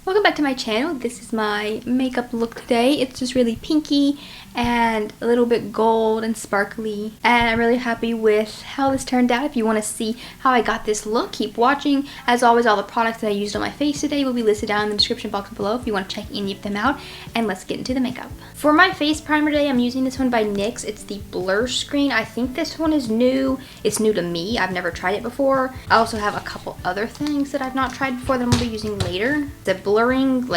Welcome back to my channel. This is my makeup look today. It's just really pinky and a little bit gold and sparkly, and I'm really happy with how this turned out. If you want to see how I got this look, keep watching. As always, all the products that I used on my face today will be listed down in the description box below if you want to check any of them out. And let's get into the makeup. For my face primer today, I'm using this one by NYX. It's the Blurscreen. I think this one is new. It's new to me. I've never tried it before. I also have a couple other things that I've not tried before that I'm going to be using later. The blurring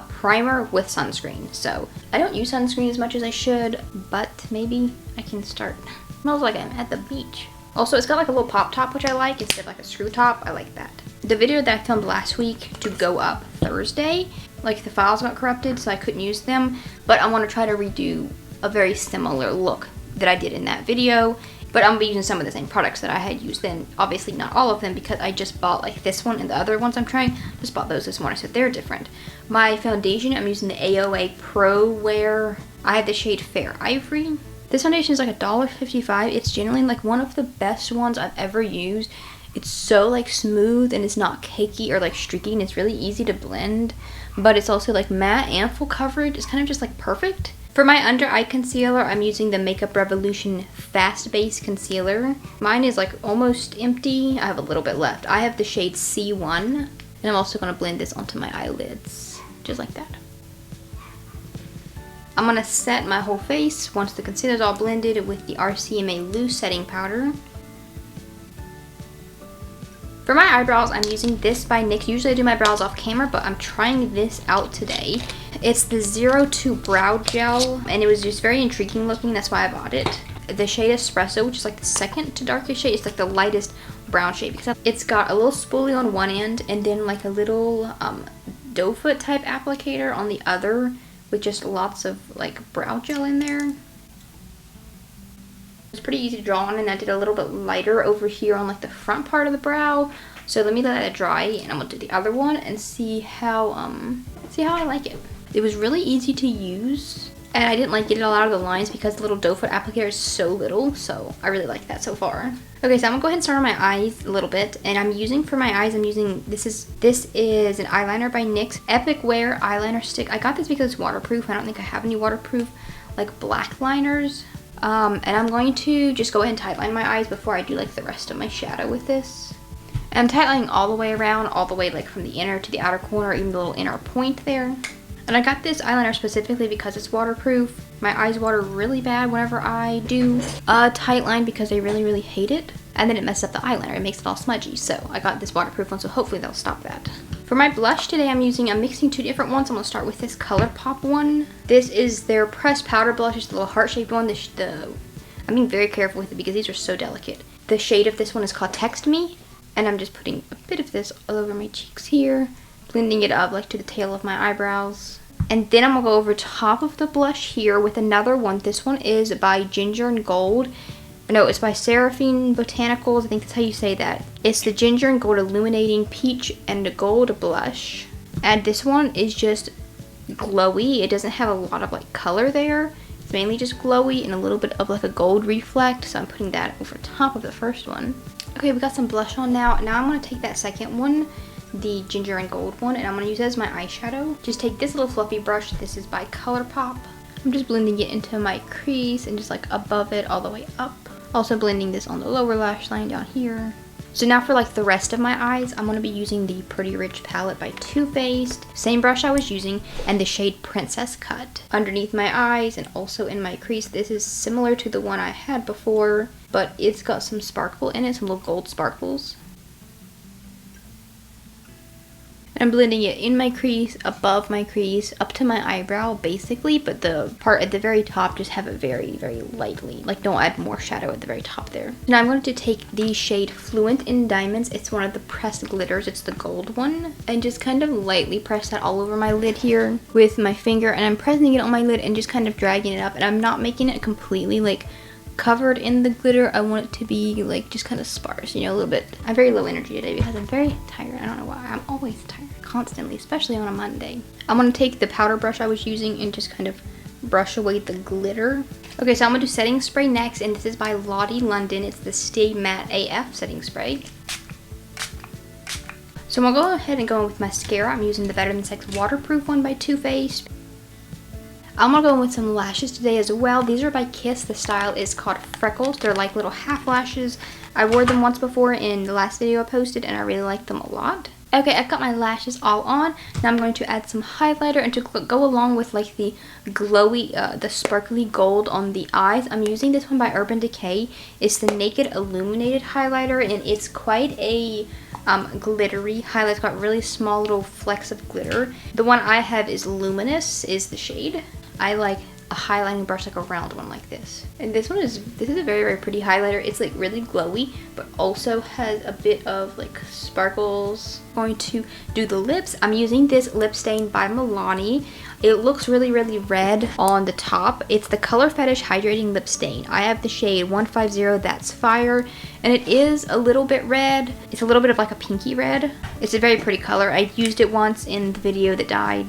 primer with sunscreen. So I don't use sunscreen as much as I should, but maybe I can start. It smells like I'm at the beach. Also, it's got like a little pop top, which I like, instead of like a screw top. I like that. The video that I filmed last week to go up Thursday, like the files got corrupted, so I couldn't use them, but I want to try to redo a very similar look that I did in that video. But I'm going to be using some of the same products that I had used then. Obviously not all of them, because I just bought like this one and the other ones I'm trying. Just bought those this morning, so they're different. My foundation, I'm using the aaaahhh Pro Wear. I have the shade Fair Ivory. This foundation is like $1.55. It's generally like one of the best ones I've ever used. It's so like smooth and it's not cakey or like streaky, and it's really easy to blend. But it's also like matte and full coverage. It's kind of just like perfect. For my under eye concealer, I'm using the Makeup Revolution Fast Base Concealer. Mine is like almost empty. I have a little bit left. I have the shade C1, and I'm also going to blend this onto my eyelids, just like that. I'm going to set my whole face once the concealer's all blended with the RCMA Loose Setting Powder. For my eyebrows, I'm using this by NYX. Usually I do my brows off camera, but I'm trying this out today. It's the 02 Brow Gel, and it was just very intriguing looking. That's why I bought it. The shade Espresso, which is like the second to darkest shade. It's like the lightest brown shade, because it's got a little spoolie on one end and then like a little doe foot type applicator on the other, with just lots of like brow gel in there. It's pretty easy to draw on, and I did a little bit lighter over here on like the front part of the brow. So let me let it dry, and I'm gonna do the other one and see how I like it. It was really easy to use, and I didn't like get it all out of the lines because the little doe foot applicator is so little, so I really like that so far. Okay, so I'm gonna go ahead and start on my eyes a little bit, and I'm using for my eyes, this is an eyeliner by NYX Epic Wear eyeliner stick. I got this because it's waterproof. I don't think I have any waterproof like black liners. And I'm going to just go ahead and tightline my eyes before I do like the rest of my shadow with this. And I'm tightlining all the way around, all the way like from the inner to the outer corner, even the little inner point there. And I got this eyeliner specifically because it's waterproof. My eyes water really bad whenever I do a tightline because I really hate it. And then it messes up the eyeliner. It makes it all smudgy. So I got this waterproof one, so hopefully that'll stop that. For my blush today, I'm mixing two different ones. I'm going to start with this ColourPop one. This is their pressed powder blush. It's the little heart-shaped one. I'm being very careful with it because these are so delicate. The shade of this one is called Text Me. And I'm just putting a bit of this all over my cheeks here, blending it up like to the tail of my eyebrows. And then I'm going to go over top of the blush here with another one. This one is by Ginger and Gold. No, it's by Seraphine Botanicals. I think that's how you say that. It's the Ginger and Gold Illuminating Peach and Gold Blush. And this one is just glowy. It doesn't have a lot of like color there. It's mainly just glowy and a little bit of like a gold reflect. So I'm putting that over top of the first one. Okay, we got some blush on now. Now I'm going to take that second one, the Ginger and Gold one, and I'm going to use it as my eyeshadow. Just take this little fluffy brush. This is by ColourPop. I'm just blending it into my crease and just like above it all the way up. Also blending this on the lower lash line down here. So now for like the rest of my eyes, I'm going to be using the Pretty Rich palette by Too Faced. Same brush I was using, and the shade Princess Cut. Underneath my eyes and also in my crease. This is similar to the one I had before, but it's got some sparkle in it, some little gold sparkles. And I'm blending it in my crease, above my crease, up to my eyebrow basically, but the part at the very top just have it very lightly. Like don't add more shadow at the very top there. Now I'm going to take the shade Fluent in Diamonds. It's one of the pressed glitters. It's the gold one. And just kind of lightly press that all over my lid here with my finger. And I'm pressing it on my lid and just kind of dragging it up. And I'm not making it completely like covered in the glitter. I want it to be like just kind of sparse, you know, a little bit. I'm very low energy today because I'm very tired. I don't know why. I'm always tired, constantly, especially on a Monday. I'm going to take the powder brush I was using and just kind of brush away the glitter. Okay, so I'm going to do setting spray next, and this is by Lottie London. It's the Stay Matte AF setting spray. So I'm gonna go ahead and go in with mascara. I'm using the Better Than Sex waterproof one by Too Faced. I'm gonna go in with some lashes today as well. These are by Kiss. The style is called Freckles. They're like little half lashes. I wore them once before in the last video I posted and I really like them a lot. Okay, I've got my lashes all on. Now I'm going to add some highlighter, and to go along with like the glowy, the sparkly gold on the eyes, I'm using this one by Urban Decay. It's the Naked Illuminated highlighter, and it's quite a glittery highlight. It's got really small little flecks of glitter. The one I have is Luminous, is the shade. I like a highlighting brush, like a round one like this. And this is a very, very pretty highlighter. It's like really glowy, but also has a bit of like sparkles. I'm going to do the lips. I'm using this lip stain by Milani. It looks really, really red on the top. It's the Color Fetish Hydrating Lip Stain. I have the shade 150, That's Fire, and it is a little bit red. It's a little bit of like a pinky red. It's a very pretty color. I used it once in the video that died.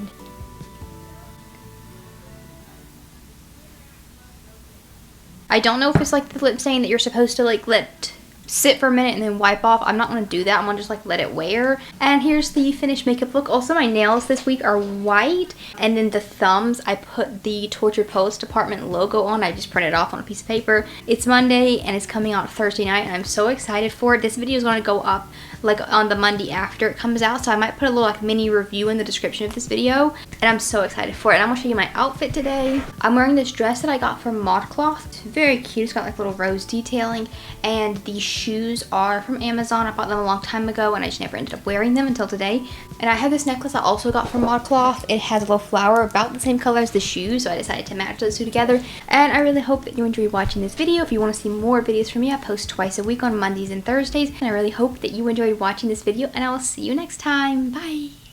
I don't know if it's like the lip stain that you're supposed to like let sit for a minute and then wipe off. I'm not going to do that. I'm going to just like let it wear. And here's the finished makeup look. Also, my nails this week are white, and then the thumbs, I put the Torture Post Department logo on. I just printed it off on a piece of paper. It's Monday and it's coming out Thursday night, and I'm so excited for it. This video is going to go up like on the Monday after it comes out, so I might put a little like mini review in the description of this video, and I'm so excited for it. And I'm going to show you my outfit today. I'm wearing this dress that I got from ModCloth. It's very cute. It's got like little rose detailing, and the shoes are from Amazon. I bought them a long time ago and I just never ended up wearing them until today. And I have this necklace I also got from ModCloth. It has a little flower about the same color as the shoes, so I decided to match those two together. And I really hope that you enjoyed watching this video. If you want to see more videos from me, I post twice a week on Mondays and Thursdays, and I really hope that you enjoyed watching this video, and I will see you next time. Bye!